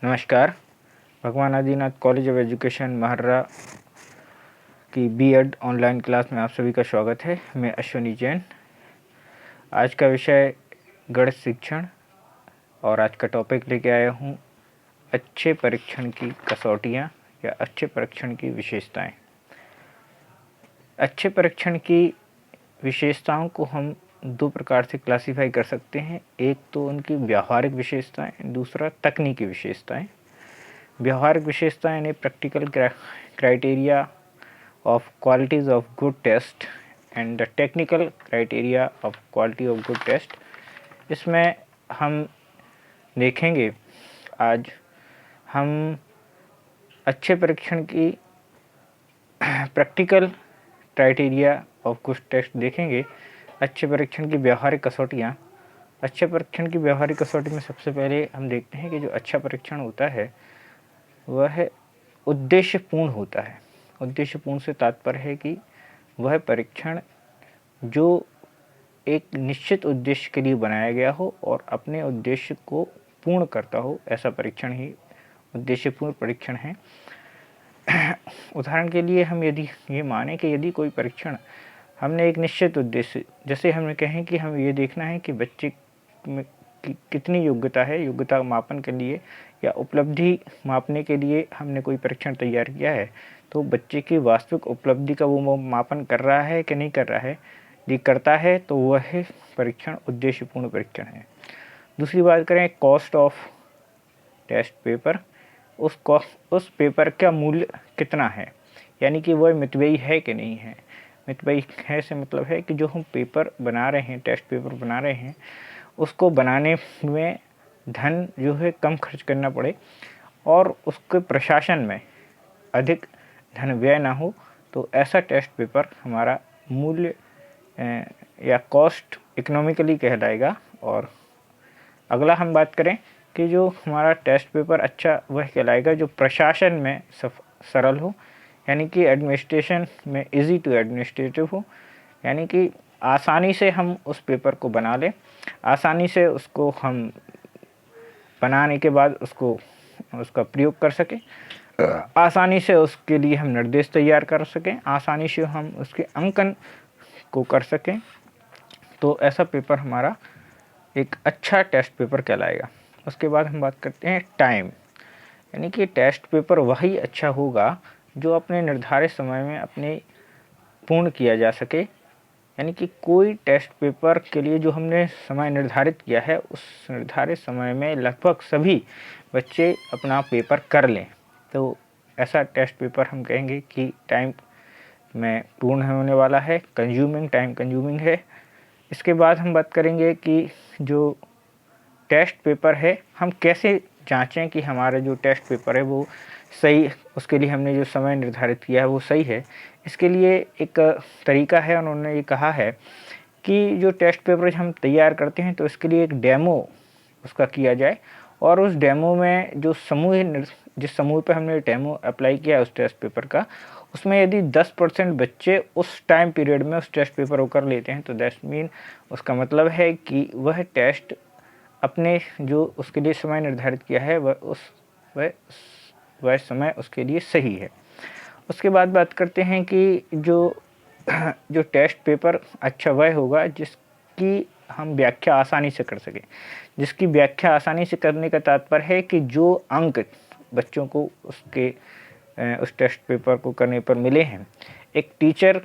नमस्कार। भगवान Adinath college of education महर्रा की बीएड ऑनलाइन क्लास में आप सभी का स्वागत है। मैं अश्विनी जैन। आज का विषय गणित शिक्षण और आज का टॉपिक लेके आया हूँ अच्छे परीक्षण की कसौटियाँ या अच्छे परीक्षण की विशेषताएं। अच्छे परीक्षण की विशेषताओं को हम दो प्रकार से क्लासिफाई कर सकते हैं। एक तो उनकी व्यावहारिक विशेषताएं, दूसरा तकनीकी विशेषताएं। व्यवहारिक विशेषताएं यानी practical criteria of qualities of good test and the technical criteria of quality of good test. इसमें हम देखेंगे आज हम अच्छे परीक्षण की practical criteria of good test देखेंगे। अच्छे परीक्षण की व्यवहारिक कसौटियाँ। अच्छे परीक्षण की व्यवहारिक कसौटी में सबसे पहले हम देखते हैं कि जो अच्छा परीक्षण होता है वह उद्देश्यपूर्ण होता है। उद्देश्यपूर्ण से तात्पर्य है कि वह परीक्षण जो एक निश्चित उद्देश्य के लिए बनाया गया हो और अपने उद्देश्य को पूर्ण करता हो, ऐसा परीक्षण ही उद्देश्यपूर्ण परीक्षण है। उदाहरण के लिए हम यदि ये माने कि यदि कोई परीक्षण हमने एक निश्चित उद्देश्य, जैसे हमने कहें कि हम ये देखना है कि बच्चे में कितनी योग्यता है, योग्यता मापन के लिए या उपलब्धि मापने के लिए हमने कोई परीक्षण तैयार किया है, तो बच्चे की वास्तविक उपलब्धि का वो मापन कर रहा है कि नहीं कर रहा है। यदि करता है तो वह परीक्षण उद्देश्यपूर्ण परीक्षण है। दूसरी बात करें कॉस्ट ऑफ टेस्ट पेपर। उस पेपर का मूल्य कितना है, यानी कि वह मितव्ययी है कि नहीं है। मितव्ययी है से मतलब है कि जो हम पेपर बना रहे हैं, टेस्ट पेपर बना रहे हैं, उसको बनाने में धन जो है कम खर्च करना पड़े और उसके प्रशासन में अधिक धन व्यय ना हो, तो ऐसा टेस्ट पेपर हमारा मूल्य या कॉस्ट इकोनॉमिकली कहलाएगा। और अगला हम बात करें कि जो हमारा टेस्ट पेपर अच्छा वह कहलाएगा जो प्रशासन में सरल हो, यानी कि एडमिनिस्ट्रेशन में इजी टू एडमिनिस्ट्रेटिव हो, यानी कि आसानी से हम उस पेपर को बना लें, आसानी से उसको हम बनाने के बाद उसका प्रयोग कर सकें, आसानी से उसके लिए हम निर्देश तैयार कर सकें, आसानी से हम उसके अंकन को कर सकें, तो ऐसा पेपर हमारा एक अच्छा टेस्ट पेपर कहलाएगा। उसके बाद हम बात करते हैं टाइम, यानी कि टेस्ट पेपर वही अच्छा होगा जो अपने निर्धारित समय में अपने पूर्ण किया जा सके, यानी कि कोई टेस्ट पेपर के लिए जो हमने समय निर्धारित किया है उस निर्धारित समय में लगभग सभी बच्चे अपना पेपर कर लें, तो ऐसा टेस्ट पेपर हम कहेंगे कि टाइम में पूर्ण होने वाला है, टाइम कंज्यूमिंग है। इसके बाद हम बात करेंगे कि जो टेस्ट पेपर है हम कैसे जांचें कि हमारा जो टेस्ट पेपर है वो सही, उसके लिए हमने जो समय निर्धारित किया है वो सही है। इसके लिए एक तरीका है, उन्होंने ये कहा है कि जो टेस्ट पेपर हम तैयार करते हैं तो इसके लिए एक डेमो उसका किया जाए, और उस डेमो में जो जिस समूह पे हमने डेमो अप्लाई किया है उस टेस्ट पेपर का, उसमें यदि 10% बच्चे उस टाइम पीरियड में उस टेस्ट पेपर को कर लेते हैं तो दैट मीन उसका मतलब है कि वह टेस्ट अपने जो उसके लिए समय निर्धारित किया है वह समय उसके लिए सही है। उसके बाद बात करते हैं कि जो टेस्ट पेपर अच्छा वह होगा जिसकी हम व्याख्या आसानी से कर सकें। जिसकी व्याख्या आसानी से करने का तात्पर्य है कि जो अंक बच्चों को उस टेस्ट पेपर को करने पर मिले हैं, एक टीचर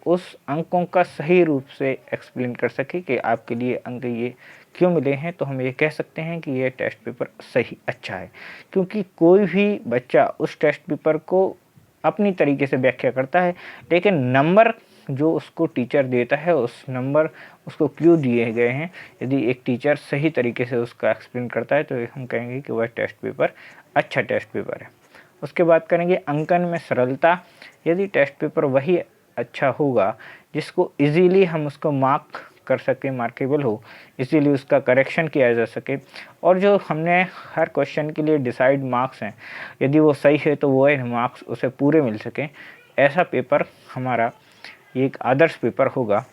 उस अंकों का सही रूप से एक्सप्लेन कर सके कि आपके लिए अंक ये क्यों मिले हैं, तो हम ये कह सकते हैं कि ये टेस्ट पेपर सही अच्छा है। क्योंकि कोई भी बच्चा उस टेस्ट पेपर को अपनी तरीके से व्याख्या करता है, लेकिन नंबर जो उसको टीचर देता है उस नंबर उसको क्यों दिए गए हैं, यदि एक टीचर सही तरीके से उसका एक्सप्लेन करता है तो हम कहेंगे कि वह टेस्ट पेपर अच्छा टेस्ट पेपर है। उसके बाद करेंगे अंकन में सरलता। यदि टेस्ट पेपर वही अच्छा होगा जिसको इजीली हम उसको मार्क कर सकें, मार्केबल हो, इसीलिए उसका करेक्शन किया जा सके, और जो हमने हर क्वेश्चन के लिए डिसाइड मार्क्स हैं यदि वो सही है तो वो मार्क्स उसे पूरे मिल सकें, ऐसा पेपर हमारा एक आदर्श पेपर होगा।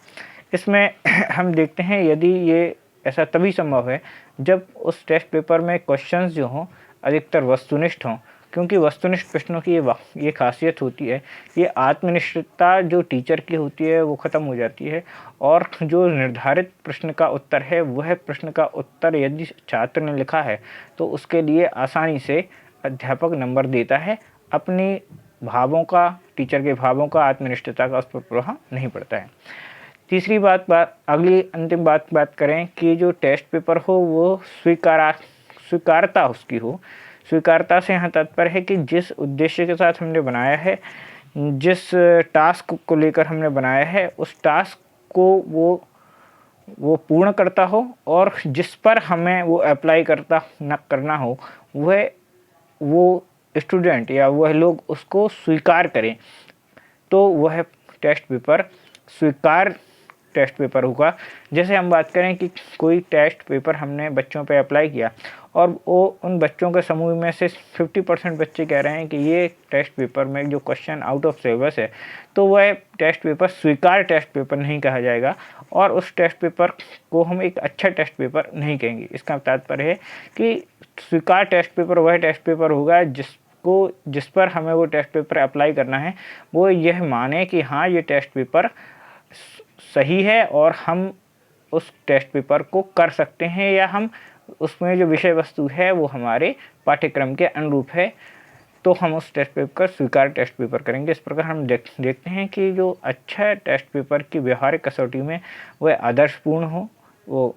इसमें हम देखते हैं यदि ये ऐसा तभी संभव है जब उस टेस्ट पेपर में क्वेश्चंस जो हों अधिकतर वस्तुनिष्ठ हों, क्योंकि वस्तुनिष्ठ प्रश्नों की ये खासियत होती है, ये आत्मनिष्ठता जो टीचर की होती है वो ख़त्म हो जाती है, और जो निर्धारित प्रश्न का उत्तर है वह प्रश्न का उत्तर यदि छात्र ने लिखा है तो उसके लिए आसानी से अध्यापक नंबर देता है। अपनी भावों का, टीचर के भावों का, आत्मनिष्ठता का उस पर प्रभाव नहीं पड़ता है। तीसरी अगली अंतिम बात करें कि जो टेस्ट पेपर हो वो स्वीकारता उसकी हो। स्वीकारता से यहाँ तात्पर्य है कि जिस उद्देश्य के साथ हमने बनाया है, जिस टास्क को लेकर हमने बनाया है, उस टास्क को वो पूर्ण करता हो, और जिस पर हमें वो अप्लाई करना हो वो स्टूडेंट या वह लोग उसको स्वीकार करें, तो वह स्वीकार टेस्ट पेपर होगा। जैसे हम बात करें कि कोई टेस्ट पेपर हमने बच्चों पे अप्लाई किया और वो उन बच्चों के समूह में से 50% बच्चे कह रहे हैं कि ये टेस्ट पेपर में जो क्वेश्चन आउट ऑफ सिलेबस है, तो वह टेस्ट पेपर स्वीकार टेस्ट पेपर नहीं कहा जाएगा, और उस टेस्ट पेपर को हम एक अच्छा टेस्ट पेपर नहीं कहेंगे। इसका तात्पर्य है कि स्वीकार टेस्ट पेपर वह टेस्ट पेपर होगा जिस पर हमें वो टेस्ट पेपर अप्लाई करना है वो यह माने कि हाँ, ये टेस्ट पेपर सही है और हम उस टेस्ट पेपर को कर सकते हैं, या हम उसमें जो विषय वस्तु है वो हमारे पाठ्यक्रम के अनुरूप है, तो हम उस टेस्ट पेपर का स्वीकार टेस्ट पेपर करेंगे। इस प्रकार हम देखते हैं कि जो अच्छा टेस्ट पेपर की व्यवहारिक कसौटी में वह आदर्शपूर्ण हो, वो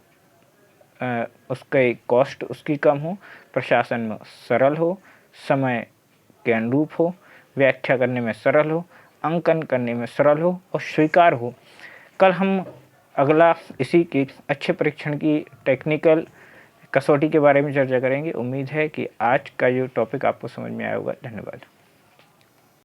उसका कॉस्ट उसकी कम हो, प्रशासन में सरल हो, समय के अनुरूप हो, व्याख्या करने में सरल हो, अंकन करने में सरल हो और स्वीकार हो। कल हम अगला इसी के अच्छे परीक्षण की टेक्निकल कसौटी के बारे में चर्चा करेंगे। उम्मीद है कि आज का जो टॉपिक आपको समझ में आया होगा। धन्यवाद।